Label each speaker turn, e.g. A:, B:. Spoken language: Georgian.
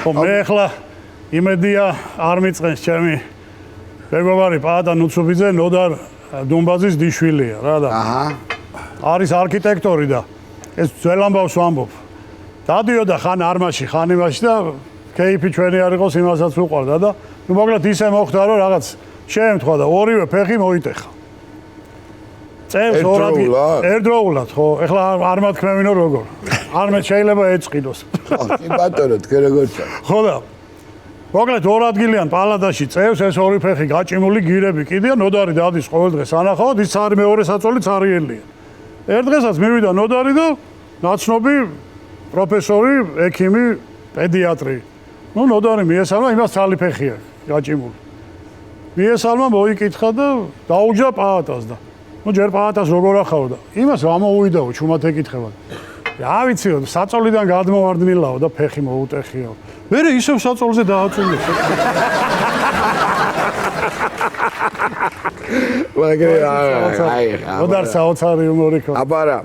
A: ხო მე ახლა იმედია არ მიწყენს ჩემი მეგობარი პაატა ნუცუბიძე ნოდარ დუმბაძის დიშვილია რა და არის არქიტექტორი და ეს ძველ ამბავს ვამბობ დადიოდა ხან არმაში ხან იმაში და კეიფი ჩვენი არ იყოს იმასაც უყვარდა და ნუ მოკლედ ისე მოხდა რომ რაღაც შეემთხვა და ორივე ფეხი მოიტეხა წევს ერთდროულად ხო ეხლა არ მათქმევინო როგორ არ მე შეიძლება ეწყიდოს
B: კი ბატონო თქვენ როგორ ჩა
A: ხო და მოკლედ ორ ადგილიან პალატაში წევს ეს ორი ფეხი გაჭიმული გირები კიდია ნოდარი დადის ყოველ დღეს ანახავთ ის არის მეორე საწოლი цаრიელია ერთ დღესაც მივიდა ნოდარი და ნაცნობი პროფესორი ექიმი პედიატრი ნუ ნოდარი მიესალმა იმას ცალი ფეხი აქვს გაჭიმული მიესალმა მოიკითხა და დაუჯდა პაატას და ნუ ჯერ პაატას როგორ ახავდა იმას ამოუვიდაო ჩუმად ეკითხება რა ვიციო საწოლიდან გადმოვარდნილაო და ფეხი მოუტეხიო მერე ისევ საწოლზე დააწუნეს
B: მაგრამ აი
A: ნოდარ საოცარი უმორი ხო
B: აბარა